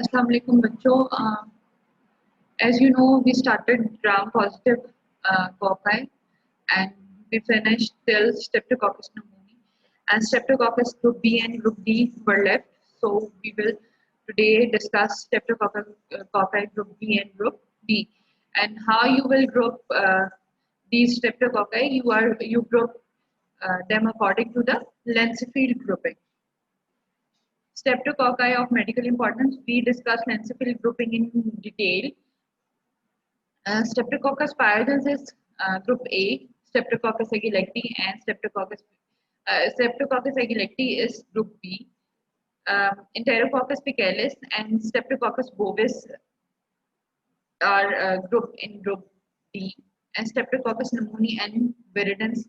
Assalamu alaikum बच्चों. As you know, we started gram-positive cocci and we finished till Streptococcus pneumoniae. And Streptococcus group B and group D were left. So we will today discuss Streptococcus cocci group B and group D. And how you will group these Streptococci, you group them according to the Lancefield grouping. Streptococci of medical importance. We discussed Lancefield grouping in detail. Streptococcus pyogenes is group A, Streptococcus aguilecti, and Streptococcus aguilecti is group B. Enterococcus faecalis and Streptococcus bovis are grouped in group D, and Streptococcus pneumoniae and viridans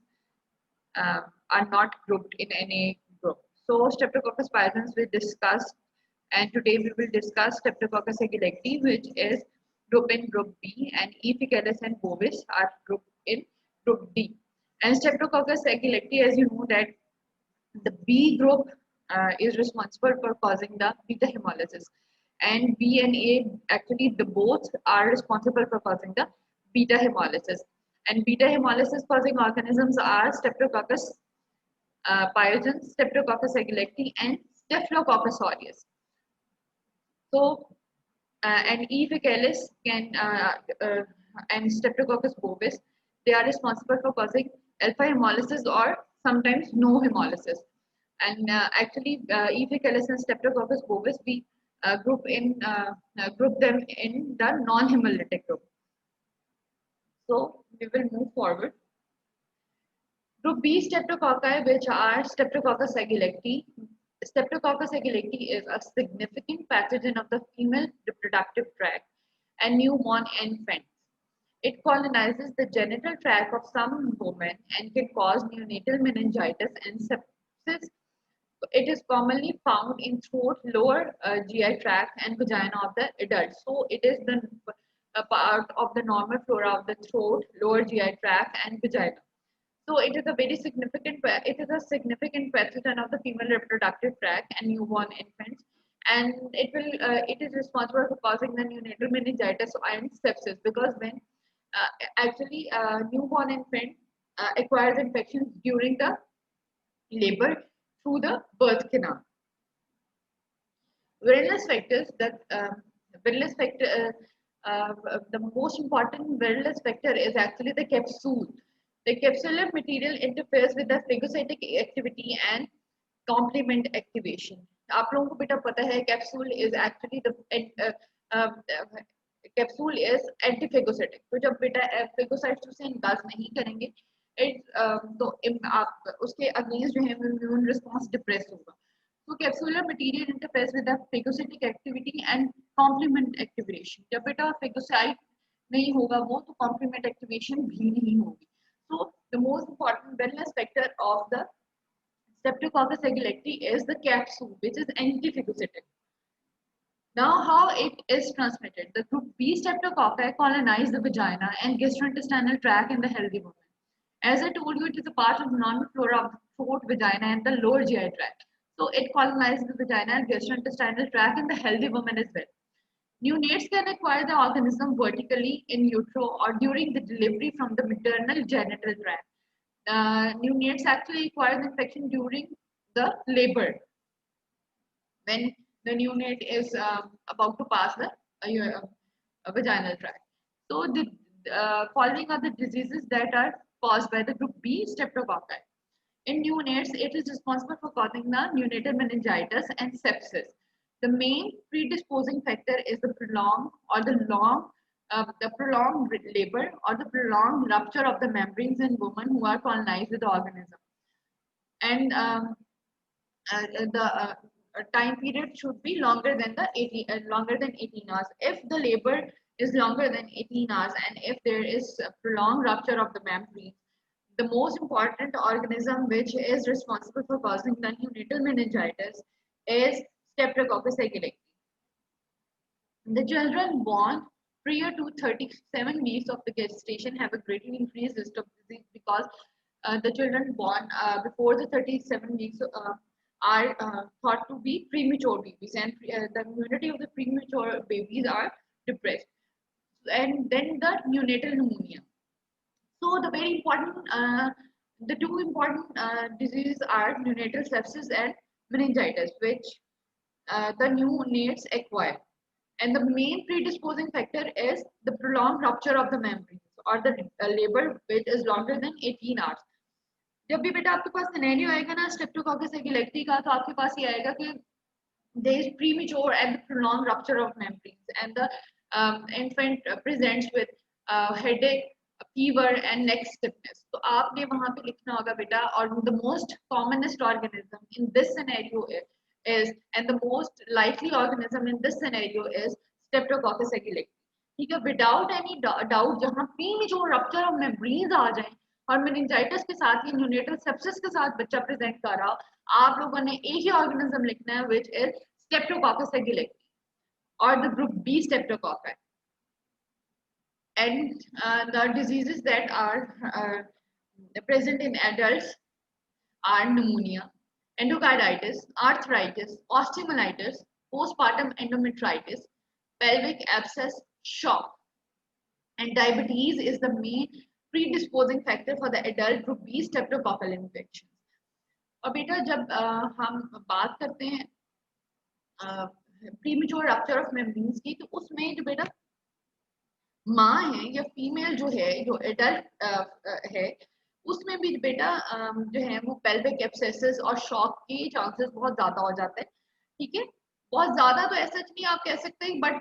uh, are not grouped in any group. So Streptococcus pyogenes we discussed, and today we will discuss Streptococcus aguilecti, which is grouped in group B, and E. faecalis and bovis are grouped in group D. And Streptococcus aguilecti, as you know that the B group is responsible for causing the beta hemolysis, and B and A actually the both are responsible for causing the beta hemolysis. And beta hemolysis causing organisms are Streptococcus pyogenes, Streptococcus aguilecti, and Staphylococcus aureus. So, and E. faecalis can and Streptococcus bovis, they are responsible for causing alpha hemolysis or sometimes no hemolysis. And actually, E. faecalis and Streptococcus bovis, we group them in the non-hemolytic group. So we will move forward. Group B streptococci, which are Streptococcus aguilecti. Streptococcus aguilecti is a significant pathogen of the female reproductive tract and newborn infants. It colonizes the genital tract of some women and can cause neonatal meningitis and sepsis. It is commonly found in throat, lower GI tract, and vagina of the adult. So it is the a part of the normal flora of the throat, lower GI tract, and vagina. So it is a very significant. It is a significant pathogen of the female reproductive tract and newborn infants, and it is responsible for causing the neonatal meningitis and sepsis, because when actually newborn infant acquires infections during the labor through the birth canal. Virulence factors that virulence factor the most important virulence factor is actually the capsule. The capsular material interferes with the phagocytic activity and complement activation. आप लोगों को बेटा पता है capsule is actually the capsule is antiphagocytic. तो जब बेटा phagocytes उसे engulf नहीं करेंगे तो आप उसके against जो है immune response depress होगा. So capsular material interferes with the phagocytic activity and complement activation. जब बेटा phagocyte नहीं होगा वो तो complement activation भी नहीं होगी. So the most important wellness factor of the Streptococcus aguilecti is the capsule, which is antiphagocytic. Now, how it is transmitted? The group B streptococci colonize the vagina and gastrointestinal tract in the healthy woman. As I told you, it is a part of the normal flora of the throat, vagina, and the lower GI tract. So it colonizes the vagina and gastrointestinal tract in the healthy woman as well. Neonates can acquire the organism vertically in utero or during the delivery from the maternal genital tract. Neonates actually acquire the infection during the labor, when the neonate is about to pass the vaginal tract. So the following are the diseases that are caused by the group B streptococci. In neonates, it is responsible for causing the neonatal meningitis and sepsis. The main predisposing factor is the prolonged labor or the prolonged rupture of the membranes in women who are colonized with the organism. And the time period should be longer than 18 hours. If the labor is longer than 18 hours and if there is a prolonged rupture of the membrane, the most important organism which is responsible for causing the neonatal meningitis is Streptococcus aguilecti. The children born prior to 37 weeks of the gestation have a greatly increased risk of disease, because the children born before the 37 weeks are thought to be premature babies, and the immunity of the premature babies are depressed. And then the neonatal pneumonia. So the two important diseases are neonatal sepsis and meningitis, which the neonates acquire. And the main predisposing factor is the prolonged rupture of the membranes or the labor which is longer than 18 hours. जब भी बेटा आपके पास scenario आएगा ना Streptococcus epileptic का, तो आपके पास ये आएगा कि there is premature and prolonged rupture of membranes, and the infant presents with headache, fever and neck stiffness. तो आपने वहाँ पे लिखना होगा बेटा, और the most commonest organism in this scenario is and the most likely organism in this scenario is Streptococcus aguilex. ठीक है, विदाउट एनी डाउट जहाँ प्रीमेच्योर रप्चर ऑफ मेम्ब्रेन्स आ जाए और मेनिंजाइटिस के साथ ही न्यूनेटल सेप्सिस के साथ बच्चा प्रेजेंट कर रहा हो, आप लोगों ने एक ही ऑर्गेनिज्म लिखना है व्हिच इज स्ट्रेप्टोकोकस एगिलेक्टी और the group B streptococci. And the diseases that are present in adults are pneumonia, endocarditis, arthritis, osteomyelitis, postpartum endometritis, pelvic abscess, shock. And diabetes is the main predisposing factor for the adult group B streptococcal infection. और बेटा जब हम बात करते हैं premature rupture of membranes की, तो उसमें जो बेटा माँ है या फीमेल जो है, जो एडल्ट है, उसमें भी बेटा जो है वो पेल्विक एब्सेसिस और शॉक के चांसेस बहुत ज्यादा हो जाते हैं. ठीक है, बहुत ज्यादा तो ऐसा नहीं आप कह सकते, but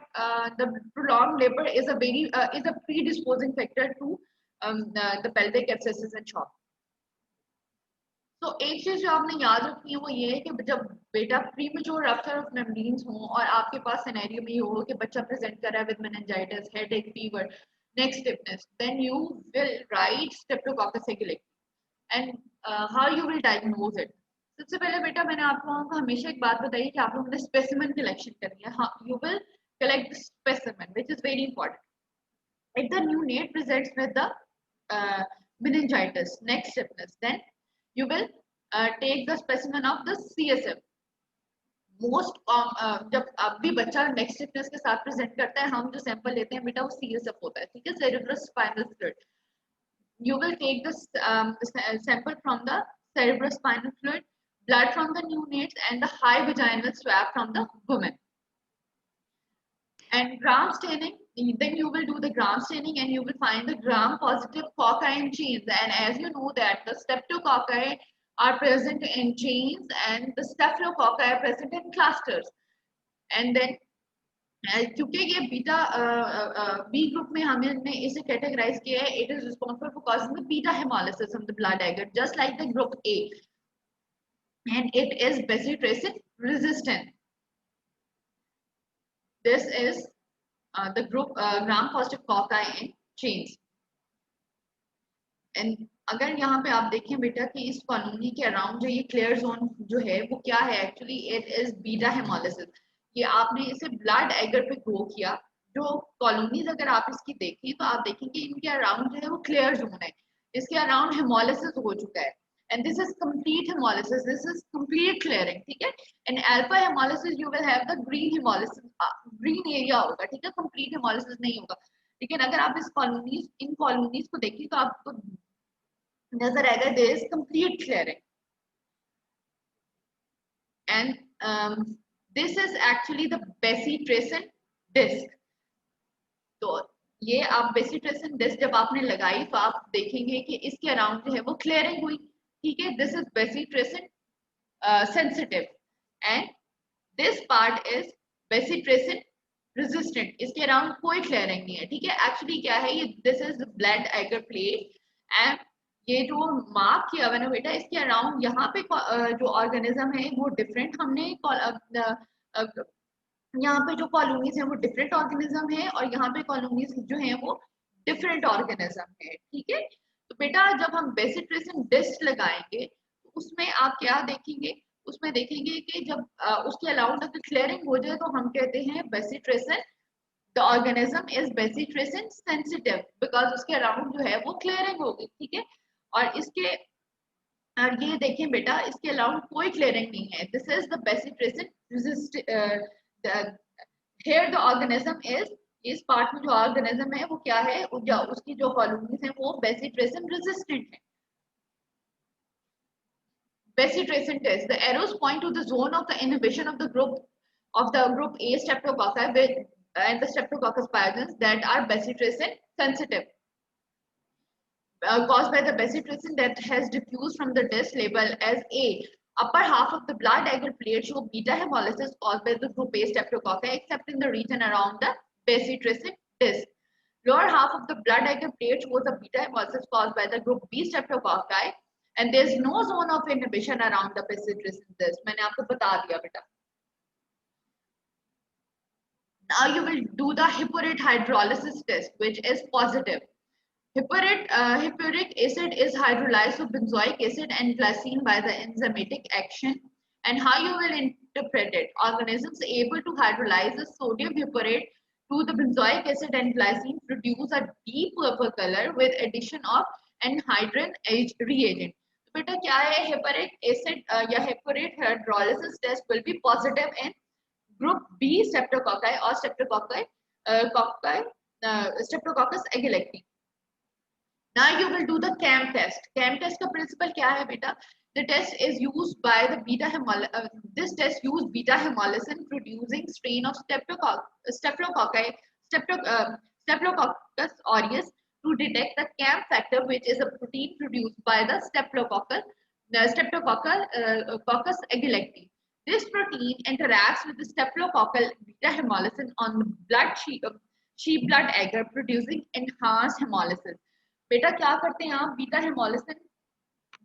the prolong labour is a predisposing factor to the pelvic abscesses and shock. तो एक चीज जो आपने याद रखनी है वो ये है कि जब बेटा प्रीमेच्योर रप्चर ऑफ मेम्ब्रेन्स हो और आपके पास सिनेरियो में ये हो कि बच्चा प्रेजेंट कर रहा है with meningitis, headache, fever, neck stiffness, then you will write streptococcus agalactiae. And how you will diagnose it. सबसे पहले बेटा मैंने आप लोगों को हमेशा एक बात बताई कि आप लोगों ने स्पेसिमेन कलेक्शन करनी है. You will collect specimen which is very important. If the neonate presents with the meningitis, neck stiffness, then you will take the specimen of the CSF. जब अब भी बच्चा नेक स्टिफनेस के साथ प्रेजेंट करता है, हम जो सैंपल लेते हैं बेटा वो CSF होता है. ठीक है, cerebrospinal fluid. You will take the sample from the cerebrospinal fluid, blood from the neonates, and the high vaginal swab from the woman. And gram staining, then you will do the gram staining and you will find the gram positive cocci in chains. And as you know that the streptococci are present in chains and the staphylococci are present in clusters. And then क्योंकि ये beta B group में हमने इसे categorise किया है, it is responsible for causing the beta haemolysis of the blood agar just like the group A, and it is bacitracin resistant. This is the group gram positive cocci in chains. And अगर यहाँ पे आप देखें बेटा कि इस colony के around जो ये क्लियर जोन जो है वो क्या है, actually it is beta haemolysis. ये आपने इसे ब्लड एगर पे ग्रो किया. जो कॉलोनीज अगर आप इसकी देखें तो आप देखेंगे इनके अराउंड जो है वो क्लियर जोन है, इसके अराउंड हेमोलिसिस हो चुका है. And this is complete hemolysis. This is complete clearing. ठीक है. In alpha hemolysis you will have the green hemolysis, green area होगा. ठीक है, complete hemolysis नहीं होगा. लेकिन अगर आप इस इन कॉलोनीज को देखें तो आपको नजर आएगा there is complete clearing. And this is actually the bacitracin disc. तो ये आप bacitracin disc जब आपने लगाई तो आप देखेंगे कि इसके अराउंड जो है वो क्लियरिंग हुई. ठीक है, this is bacitracin sensitive and this part is bacitracin resistant. इसके अराउंड कोई क्लियरिंग नहीं है. ठीक है, एक्चुअली क्या है ये, this is blood agar plate and ये जो मार्क किया हुआ ना बेटा, इसके अराउंड यहाँ पे जो ऑर्गेनिज्म है वो डिफरेंट, हमने यहाँ पे जो कॉलोनीज है वो डिफरेंट ऑर्गेनिज्म है और यहाँ पे कॉलोनीज जो है वो डिफरेंट ऑर्गेनिज्म है. ठीक है, तो बेटा जब हम bacitracin डिस्क लगाएंगे तो उसमें आप क्या देखेंगे, उसमें देखेंगे कि जब उसके अलाउंड अगर क्लियरिंग हो जाए तो हम कहते हैं bacitracin, the organism is bacitracin sensitive because उसके अराउंड जो है वो क्लियरिंग होगी. ठीक है, और इसके और ये देखें बेटा, इसके अलावा कोई क्लियरिंग नहीं है. This is the bacitracin resist. Here the organism is, इस पार्ट में जो ऑर्गेनिज्म है वो क्या है, उसकी जो कॉलोनीज है वो बेसिट्रेसिन रेजिस्टेंट है. Besidration test. The arrows point to the zone of the inhibition of the group A streptococci with and the streptococcus pyogenes that are besidration sensitive, caused by the besidration that has diffused from the disc labeled as A. Upper half of the blood agar plate show beta hemolysis caused by the group A streptococci, except in the region around the besidration disc. Lower half of the blood agar plate shows a beta hemolysis caused by the group B streptococci, and there is no zone of inhibition around the besidration disc. मैंने आपको बता दिया बेटा. Now you will do the heparin hydrolysis test, which is positive. Hippuric acid is hydrolyzed to benzoic acid and glycine by the enzymatic action. And how you will interpret it? Organisms able to hydrolyze the sodium hippurate to the benzoic acid and glycine produce a deep purple color with addition of anhydrin reagent. तो बेटा क्या है, hippuric acid या hippurate hydrolysis test will be positive in group B streptococci or Streptococcus agalacti. Now you will do the CAM test. CAM test का principle क्या है बेटा? The test is used by the this test used beta hemolysin producing strain of Staphylococcus aureus to detect the CAM factor, which is a protein produced by the Streptococcus agalacti. This protein interacts with the staphylococcal beta hemolysin on the sheep blood agar, producing enhanced hemolysis. बेटा क्या करते हैं आप, beta haemolysin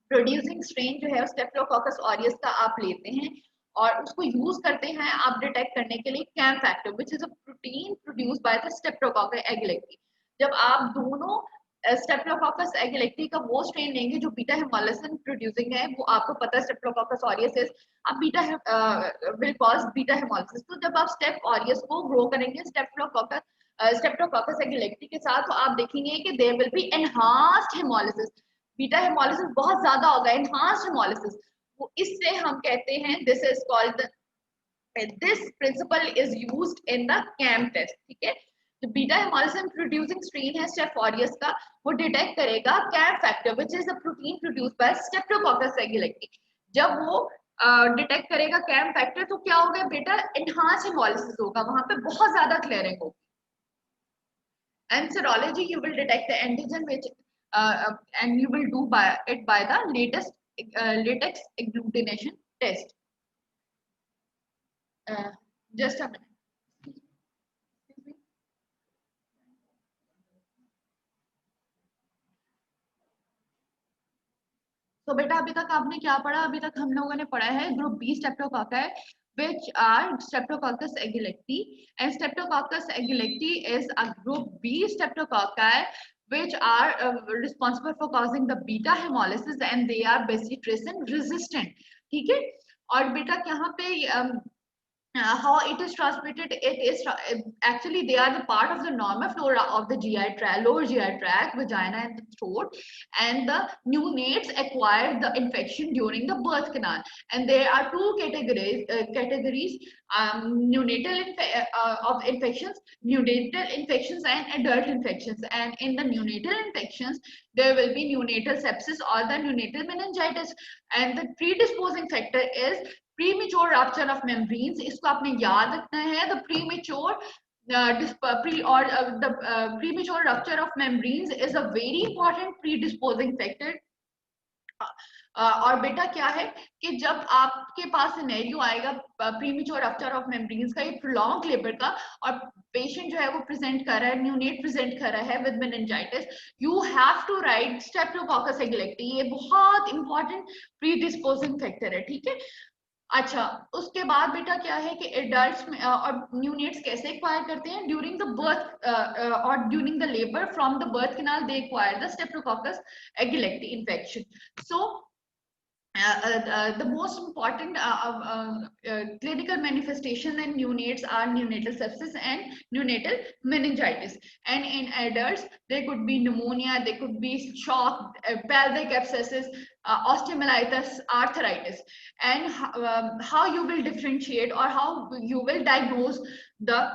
producing strain जो है staphylococcus aureus का आप लेते हैं और उसको यूज करते हैं आप डिटेक्ट करने के लिए कैम factor, which is a protein produced by the streptococcus agalactiae. जब आप दोनों स्टेप्टोकोकस एगलेक्टी का वो स्ट्रेन लेंगे जो बीटा हेमोलिसिन प्रोड्यूसिंग है, वो आपको पता है स्टेप्टोकोकस ऑरियस इज अब beta will cause beta haemolysis. तो जब आप स्टेप ऑरियस को ग्रो करेंगे स्टेप्टोकोकस एगलेक्टी के साथ, तो आप देखेंगे कि there will be enhanced haemolysis. Beta haemolysis बहुत ज्यादा होगा, एनहांस्ड हेमोलिसिस. वो इससे हम कहते हैं this is called this principle is used in the कैम टेस्ट. ठीक है, जो बीटा हेमोलिसिन प्रोड्यूसिंग स्ट्रेन है स्टेफ ऑरियस का, वो डिटेक्ट करेगा कैम factor which is a protein produced by streptococcus agalactiae. जब वो डिटेक्ट करेगा कैम फैक्टर, तो क्या होगा बेटा, एनहांस्ड हेमोलिसिस होगा, वहां पे बहुत ज्यादा क्लियरिंग होगी. And serology, you will detect the antigen which and you will do by the latex agglutination test. Just a minute. तो बेटा अभी तक आपने क्या पढ़ा, अभी तक हम लोगों ने पढ़ा है group B streptococci which are Streptococcus agalacti, and Streptococcus agalacti is a group B streptococci which are responsible for causing the beta hemolysis and they are besidration resistant. ठीक है, और बेटा यहाँ पे how it is transmitted, it is actually they are the part of the normal flora of the GI tract, lower GI tract, vagina and the throat, and the neonates acquire the infection during the birth canal. And there are two categories neonatal of infections, neonatal infections and adult infections. And in the neonatal infections, there will be neonatal sepsis or the neonatal meningitis, and the predisposing factor is premature rupture of membranes. इसको आपने याद रखना है. The premature premature rupture of membranes is a very important predisposing factor. और बेटा क्या है कि जब आपके पास सिनेरियो आएगा प्रीमेच्योर रप्चर ऑफ मेम्ब्रेन्स का, ये प्रोलॉन्ग लेबर का, और पेशेंट जो है वो प्रेजेंट कर रहा है, न्यूनेट प्रेजेंट कर रहा है with meningitis, you have to write streptococcus agalactiae. ये बहुत इंपॉर्टेंट प्रीडिस्पोजिंग फैक्टर है. ठीक है, अच्छा, उसके बाद बेटा क्या है कि एडल्ट्स में और न्यूनेट्स कैसे एक्वायर करते हैं, ड्यूरिंग द बर्थ और during the labour from the birth canal they acquire the streptococcus agalactiae infection. So the most important clinical manifestation in neonates are neonatal sepsis and neonatal meningitis. And in adults, there could be pneumonia, there could be shock, pelvic abscesses, osteomyelitis, arthritis, and how you will differentiate or how you will diagnose the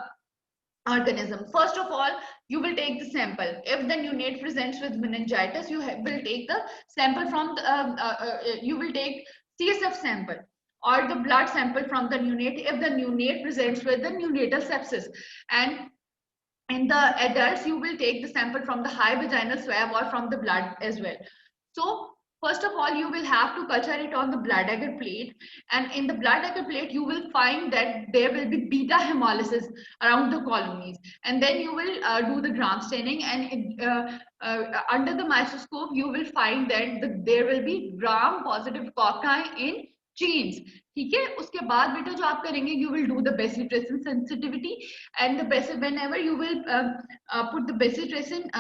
organism. First of all, you will take the sample. If the neonate presents with meningitis, you will take the sample from the, you will take CSF sample or the blood sample from the neonate if the neonate presents with the neonatal sepsis. And in the adults, you will take the sample from the high vaginal swab or from the blood as well. So first of all, you will have to culture it on the blood agar plate, and in the blood agar plate, you will find that there will be beta hemolysis around the colonies, and then you will do the gram staining, and under the microscope, you will find that there will be gram positive cocci in chains. ठीक है, उसके बाद बेटा जो आप करेंगे, you will do the bacitracin sensitivity, and the whenever you will put the bacitracin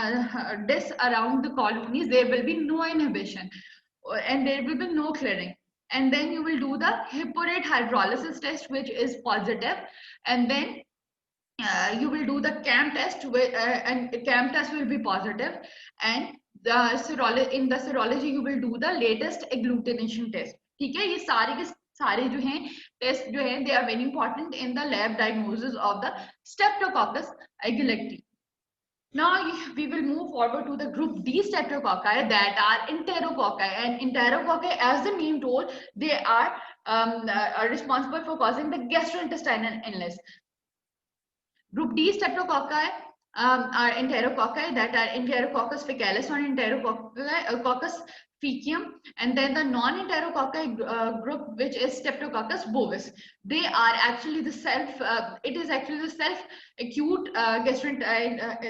disc around the colonies, there will be no inhibition and there will be no clearing. And then you will do the hipporate hydrolysis test, which is positive, and then you will do the CAM test, and CAM test will be positive, and in the serology you will do the latest agglutination test. ठीक है, ये सारे के सारे जो हैं test जो हैं, they are very important in the lab diagnosis of the Streptococcus aguilecti. Now we will move forward to the group D streptococci, that are enterococci, and enterococci, as the name told, they are responsible for causing the gastrointestinal illness. Group D streptococci are enterococci, that are Enterococcus faecalis or Enterococcus faecium, and then the non-enterococci group, which is Streptococcus bovis. They are actually the self-acute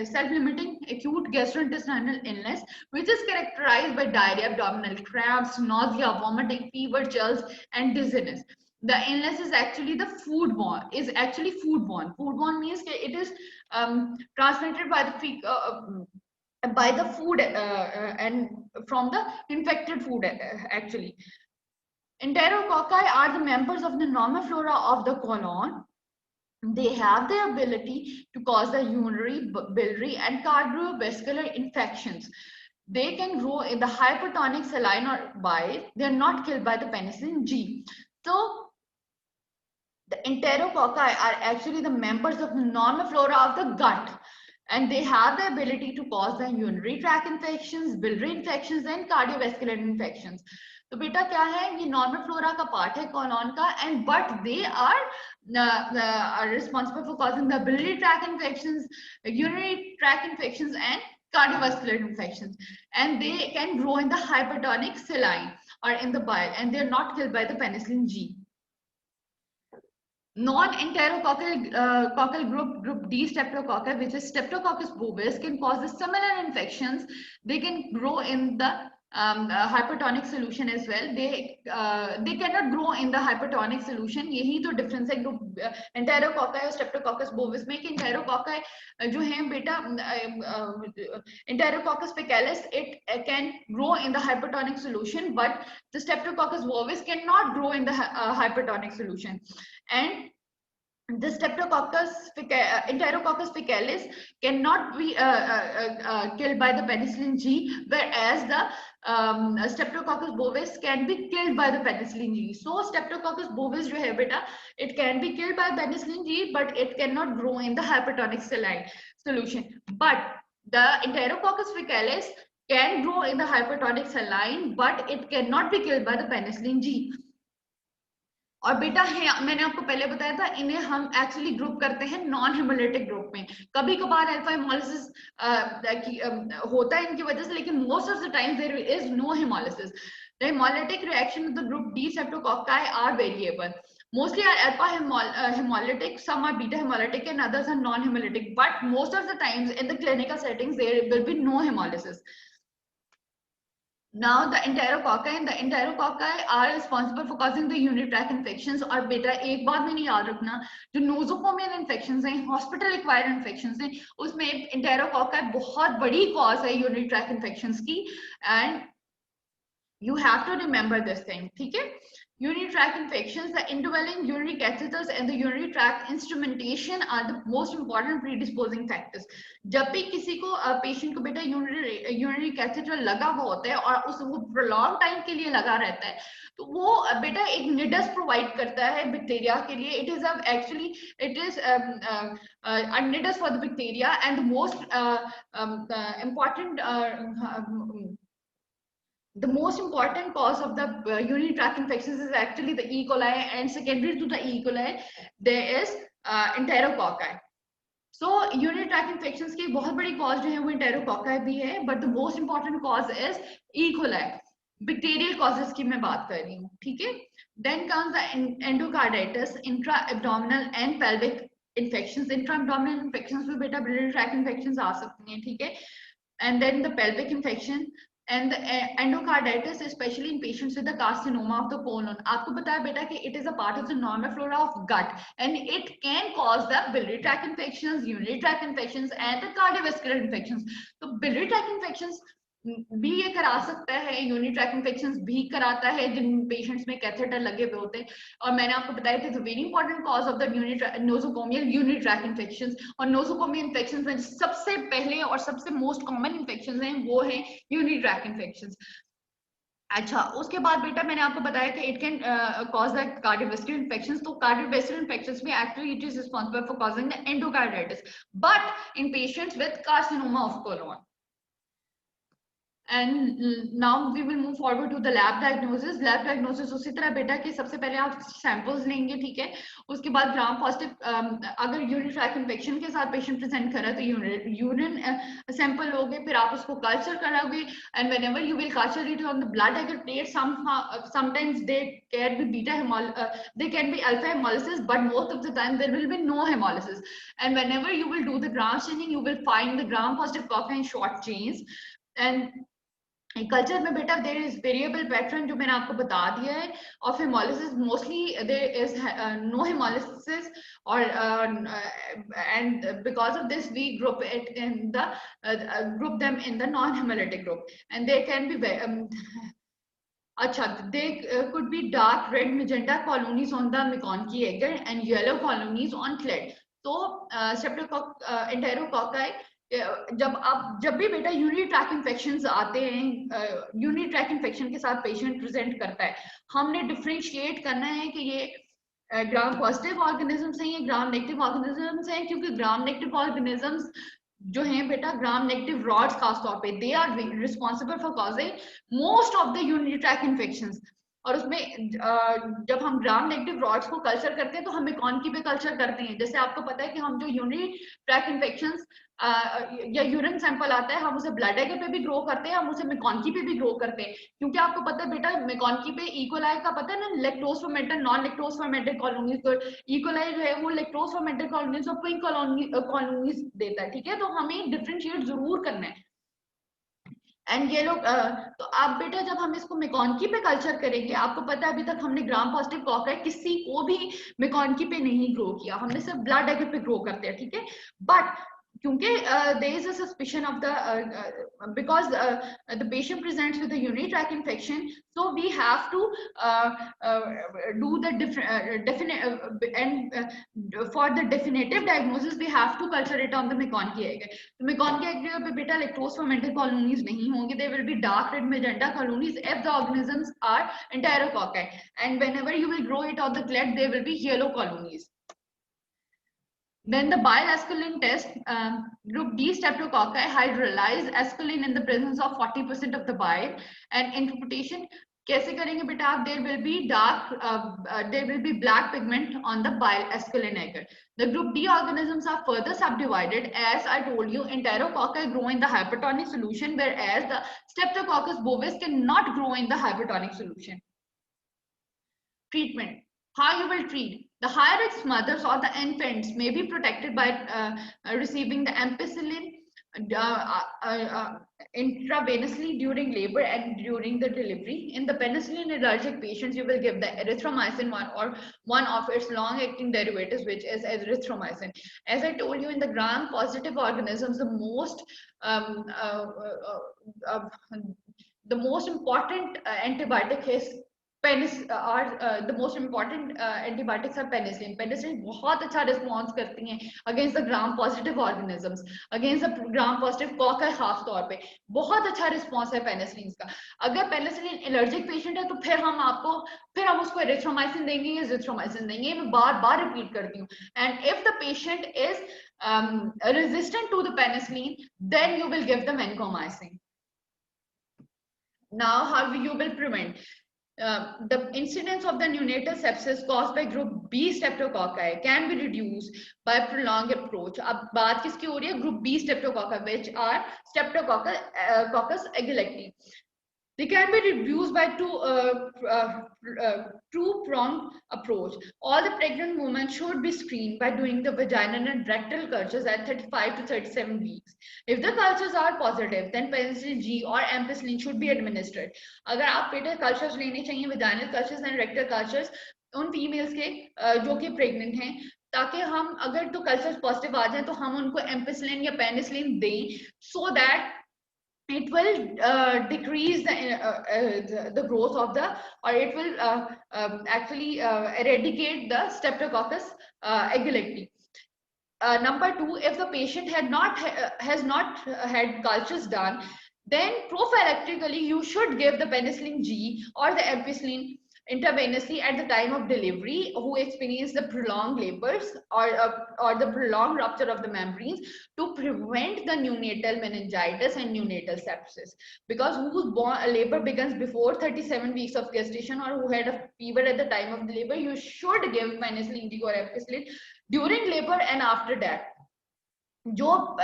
self-limiting acute gastrointestinal illness, which is characterized by diarrhea, abdominal cramps, nausea, vomiting, fever, chills, and dizziness. The illness is actually foodborne. Foodborne means that it is transmitted by the food and from the infected food actually. Enterococci are the members of the normal flora of the colon. They have the ability to cause the urinary, biliary, and cardiovascular infections. They can grow in the hypertonic saline or bile. They are not killed by the penicillin G. So the enterococci are actually the members of the normal flora of the gut, and they have the ability to cause the urinary tract infections, biliary infections, and cardiovascular infections. तो बेटा क्या है, ये normal flora का part है colon का, and but they are responsible for causing the biliary tract infections, urinary tract infections, and cardiovascular infections, and they can grow in the hypertonic saline or in the bile, and they are not killed by the penicillin G. Non-enterococcal group D streptococci, which is Streptococcus bovis, can cause the similar infections. They can grow in the hypertonic solution as well. They cannot grow in the hypertonic solution. यही तो difference है group enterococci और Streptococcus bovis में, कि enterococci जो हैं बेटा Enterococcus faecalis, it can grow in the hypertonic solution, but the Streptococcus bovis cannot grow in the hypertonic solution. And the Enterococcus faecalis cannot be killed by the penicillin G, whereas the Streptococcus bovis can be killed by the penicillin G. So Streptococcus bovis जो है बेटा, it can be killed by penicillin G, but it cannot grow in the hypertonic saline solution. But the Enterococcus faecalis can grow in the hypertonic saline, but it cannot be killed by the penicillin G. और बेटा है, मैंने आपको पहले बताया था, इन्हें हम एक्चुअली ग्रुप करते हैं नॉन हेमोलिटिक ग्रुप में. कभी कभार अल्फा हेमोलिसिस होता है इनकी वजह से, लेकिन most of the time there is no haemolysis. The haemolytic reaction of the group D streptococci are variable. Mostly are alpha hemolytic, some are beta hemolytic, and others are non hemolytic, but most of the times in the clinical settings there will be no hemolysis. Now the enterococci are responsible for causing the urinary tract infections. और बेटा एक बात मैंने याद रखना, जो नोजोफोमियल infections हैं, hospital acquired infections हैं, उसमें enterococci बहुत बड़ी कॉज है यूरिनरी ट्रैक इन्फेक्शंस की, and you have to remember this thing. ठीक है. urinary tract infections, the indwelling urinary catheters and the urinary tract instrumentation are the most important predisposing factors. जब भी किसी को पेशेंट को बेटा यूरिनरी कैथेटर लगा हुआ होता है और उस वो प्रोलॉन्ग टाइम के लिए लगा रहता है, तो वो बेटा एक निडस प्रोवाइड करता है बैक्टीरिया के लिए. It is actually it is a nidus for the bacteria, and the most important the most important cause of the urinary tract infections is actually the E. coli, and secondary to the E. coli there is enterococci. So urinary tract infections की बहुत बड़ी cause जो है वो enterococci भी है, but the most important cause is E. coli. Bacterial causes की मैं बात कर रही हूँ, ठीक है. Then comes the endocarditis, intra-abdominal and pelvic infections. Intra-abdominal infections में बेटा urinary tract infections आ सकती हैं, ठीक है. And then the pelvic infection and the endocarditis, especially in patients with the carcinoma of the colon. आपको पता है बेटा कि it is a part of the normal flora of gut, and it can cause the biliary tract infections, urinary tract infections, and the cardiovascular infections. तो biliary tract infections भी ये करा सकता है, यूरिनरी ट्रैक इन्फेक्शंस भी कराता है जिन patients में कैथेटर लगे हुए होते हैं. और मैंने आपको बताया था very important cause of the nosocomial urinary tract infections. और नोसोकोमियल इन्फेक्शंस में सबसे पहले और सबसे मोस्ट कॉमन इन्फेक्शंस हैं वो है यूरिनरी ट्रैक इन्फेक्शंस. अच्छा, उसके बाद बेटा मैंने आपको बताया कि it can cause the cardiovascular infections. तो कार्डियोवैस्कुलर इन्फेक्शंस में actually it is responsible for causing the endocarditis, but in patients with carcinoma of colon. And now we will move forward to the lab diagnosis. Lab diagnosis उसी तरह बेटा कि सबसे पहले आप samples लेंगे, ठीक है. उसके बाद ग्राम पॉजिटिव अगर यूरिनरी ट्रैक इन्फेक्शन के साथ पेशेंट प्रेजेंट कर रहा है तो यूरिन सैंपल लोगे, फिर आप उसको कल्चर कराओगे. And whenever you will culture it on the blood agar plate, sometimes they can be they can be alpha hemolysis, but most of the time there will be no hemolysis. And whenever you will do the gram staining, you will find the gram positive copy in short chains. And culture में बेटा there is variable pattern जो मैंने आपको बता दिया है of haemolysis. Mostly there is no haemolysis और and because of this we group it in the group them in the non haemolytic group. And they can be अच्छा, they could be dark red magenta colonies on the Meconium agar and yellow colonies on cled. तो enterococci जब भी बेटा urinary tract infections आते हैं, urinary track infection के साथ patient present करता है, हमने डिफरेंशिएट करना है कि ये ग्राम पॉजिटिव ऑर्गेनिजम्स हैं, ये ग्राम नेगेटिव ऑर्गेनिजम्स हैं. क्योंकि ग्राम नेगेटिव ऑर्गेनिजम्स जो हैं बेटा ग्राम नेगेटिव रॉड्स खास तौर पे they are responsible for causing most of the urinary tract infections. और उसमें जब हम ग्राम नेगेटिव रॉड्स को कल्चर करते हैं तो हम मेकॉनकी पे कल्चर करते हैं. जैसे आपको पता है कि हम जो यूरिनरी ट्रैक इन्फेक्शंस या यूरिन सैंपल आता है हम उसे ब्लड एगर पे भी ग्रो करते हैं, हम उसे मेकॉनकी पे भी ग्रो करते हैं. क्योंकि आपको पता है बेटा मेकॉनकी पे ई. कोलाई का पता है ना, lactose fermented non lactose fermented colonies. तो ई. कोलाई जो है वो लैक्टोज फर्मेंटेड कॉलोनीज और पिंक कॉलोनीज देता है, ठीक है. तो हमें डिफरेंशिएट जरूर करना है. एंड ये लोग तो आप बेटा जब हम इसको मेकॉनकी पे कल्चर करेंगे, आपको पता है अभी तक हमने ग्राम पॉजिटिव कॉकराई किसी को भी मेकॉनकी पे नहीं ग्रो किया, हमने सिर्फ ब्लड एगर पे ग्रो करते हैं, ठीक है. बट क्योंकि there is a suspicion of the because the patient presents with a urinary tract infection, so we have to do the definite and for the definitive diagnosis we have to culture it on the Meconium agar. तो Meconium agar पे बेटा lactose fermented colonies नहीं होंगे, they will be dark red magenta colonies if the organisms are enterococci, and whenever you will grow it on the cled there will be yellow colonies. Then the bile esculin test, group D streptococci hydrolyze esculin in the presence of 40% of the bile. And interpretation कैसे करेंगे बेटा आप? There will be there will be black pigment on the bile esculin agar. The group D organisms are further subdivided. As I told you, enterococci grow in the hypertonic solution, whereas the Streptococcus bovis cannot grow in the hypertonic solution. Treatment. How you will treat? The higher risk mothers or the infants may be protected by receiving the ampicillin intravenously during labor and during the delivery. In the penicillin allergic patients, you will give the erythromycin or one of its long-acting derivatives, which is erythromycin. As I told you, in the gram-positive organisms, the most important antibiotic is और the most important antibiotics are penicillin. Penicillin बहुत अच्छा response करती हैं against the gram positive organisms, against the gram positive cocci, खास तौर पे बहुत अच्छा रिस्पॉन्स है पेनिसिलिन का। अगर पेनिसिलिन एलर्जिक पेशेंट है तो फिर हम उसको एरिथ्रोमाइसिन देंगे या जिथ्रोमाइसिन देंगे। मैं बार बार रिपीट करती हूँ। And if the patient is resistant to the penicillin, then you will give them vancomycin. Now, how you will prevent? The incidence of the neonatal sepsis caused by group B streptococci can be reduced by prolonged approach. अब बात किसकी हो रही है? Group B streptococci, which are Streptococcus agalacti. They can be reduced by two-pronged approach. All the pregnant women should be screened by doing the vaginal and rectal cultures at 35 to 37 weeks. If the cultures are positive, then penicillin G or ampicillin should be administered. अगर आप पेट cultures लेने चाहिए, vaginal cultures and rectal cultures, उन females के जो कि pregnant हैं, ताकि हम अगर तो कल्चर्स पॉजिटिव आ जाए तो हम उनको एम्पिसिलिन या पेनिसिलिन दें, so that it will decrease the growth of the, or it will actually eradicate the streptococcus agalacti. Number two, if the patient has not had cultures done, then prophylactically you should give the penicillin G or the ampicillin intravenously at the time of delivery who experience the prolonged labors or the prolonged rupture of the membranes, to prevent the neonatal meningitis and neonatal sepsis. Because whose labor begins before 37 weeks of gestation or who had a fever at the time of the labor, you should give penicillin G or ampicillin during labor and after that. जो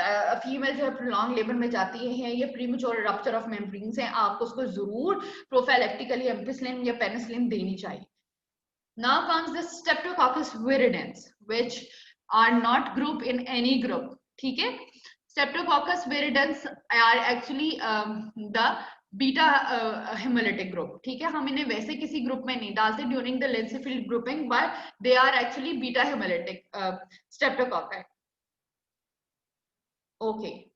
female जो है prolong labour में जाती है, ये premature rupture of membranes है, आपको उसको जरूर प्रोफाइलेक्टिकली एम्पिसिलिन या पेनिसिलिन देनी चाहिए. Now comes the Streptococcus viridans, which are not grouped in any group. ठीक है? Streptococcus viridans are actually the beta hemolytic group. ठीक है, हम इन्हें वैसे किसी ग्रुप में नहीं डालते during the Lancefield grouping, but they are actually beta haemolytic streptococci. Okay.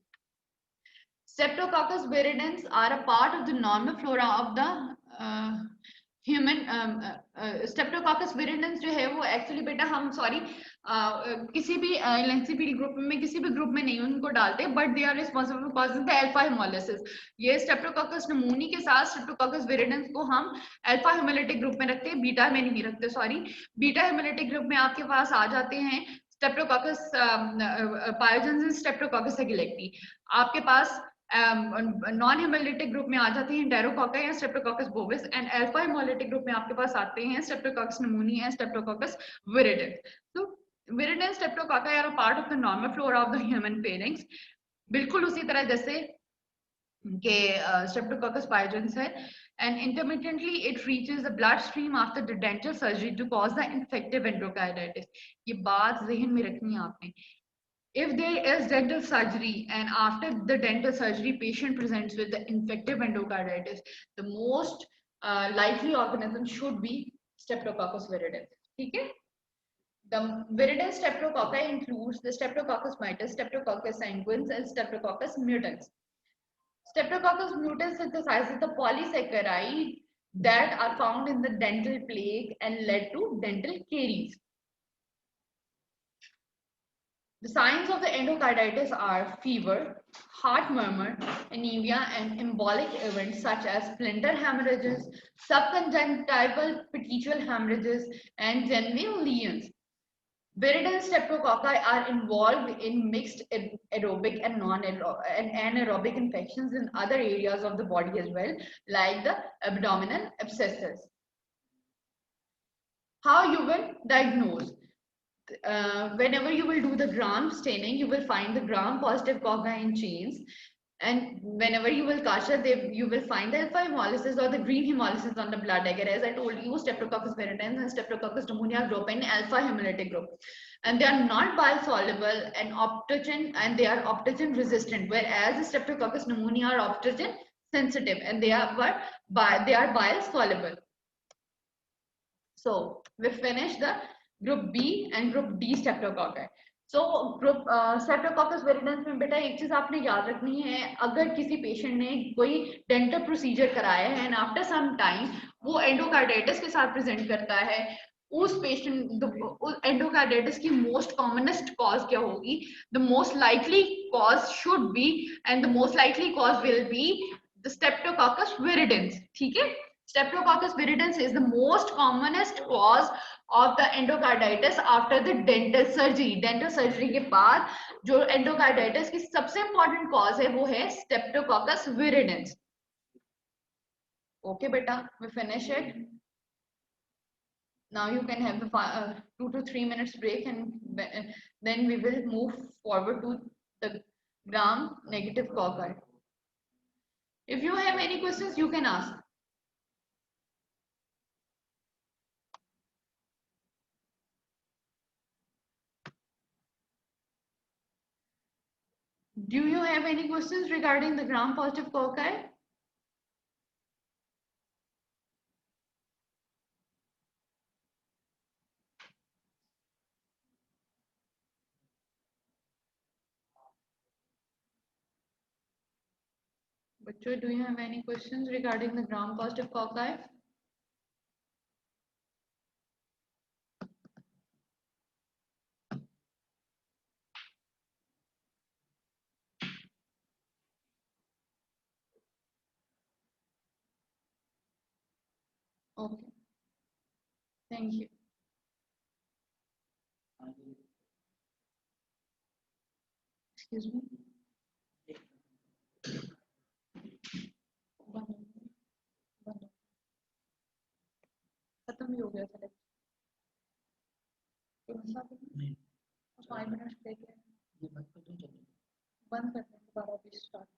Streptococcus viridans are a part of the normal flora of the human. Streptococcus viridans जो है वो एक्चुअली बेटा हम किसी भी लेंसीफील्ड ग्रुप में किसी भी ग्रुप में नहीं उनको डालते, but they are responsible for causing the alpha haemolysis. ये स्ट्रेप्टोकोकस नमूनी के साथ स्ट्रेप्टोकोकस विरिडेंस को हम अल्फा हेमोलिटिक ग्रुप में रखते हैं, बीटा में नहीं रखते. बीटा हेमोलिटिक ग्रुप में आपके पास आ जाते हैं Streptococcus pyogenes, Streptococcus agalacti. आपके पास नॉन हेमोलिटिक ग्रुप में आ जाते हैं Enterococci या Streptococcus bovis, and alpha haemolytic group में आपके पास आते हैं Streptococcus pneumoniae and Streptococcus viridans. So viridans Streptococci are a part of the normal flora of the human pharynx. बिल्कुल उसी तरह जैसे के Streptococcus pyogenes है, and intermittently it reaches the bloodstream after the dental surgery to cause the infective endocarditis. ये बात ज़हन में रखनी है आपने. If there is dental surgery and after the dental surgery patient presents with the infective endocarditis, the most likely organism should be Streptococcus viridans. ठीक है? The viridans Streptococci includes the Streptococcus mitis, Streptococcus sanguinis, and Streptococcus mutans. Streptococcus mutans synthesizes the polysaccharide that are found in the dental plaque and led to dental caries. The signs of the endocarditis are fever, heart murmur, anemia, and embolic events such as splinter hemorrhages, subconjunctival petechial hemorrhages, and genuine lesions. Viridans streptococci are involved in mixed aerobic and anaerobic infections in other areas of the body as well, like the abdominal abscesses. How you will diagnose? Whenever you will do the gram staining, you will find the gram positive cocci in chains, and whenever you will culture, you will find the alpha hemolysis or the green hemolysis on the blood agar. As I told you, Streptococcus viridans and Streptococcus pneumoniae group in alpha hemolytic group, and they are not bile soluble and they are optogen resistant, whereas the Streptococcus pneumoniae are optogen sensitive and they are bile soluble. So we finished the Group B and Group D streptococci. So group Streptococcus viridans में बेटा एक चीज आपने याद रखनी है, अगर किसी पेशेंट ने कोई डेंटल प्रोसीजर कराया है एंड आफ्टर सम टाइम वो एंडोकार्डाइटिस के साथ प्रेजेंट करता है, उस पेशेंट एंडोकार्डाइटिस की मोस्ट कॉमनेस्ट कॉज क्या होगी? The most likely cause should be and the most likely cause will be the Streptococcus viridans. ठीक है, Streptococcus viridans is the most commonest cause of the endocarditis after the dental surgery. Dental surgery के बाद जो endocarditis की सबसे important cause है वो है Streptococcus viridans. Okay बेटा, we finish it. Now you can have the 2 to 3 minutes break and then we will move forward to the gram negative cocci. If you have any questions, you can ask. Do you have any questions regarding the gram positive cocci? Bachcho, do you have any questions regarding the gram positive cocci? Okay, thank you. Excuse me. खत्म भी हो गया था lecture. 5 minute break है, बंद करने के बाद अभी स्टार्ट।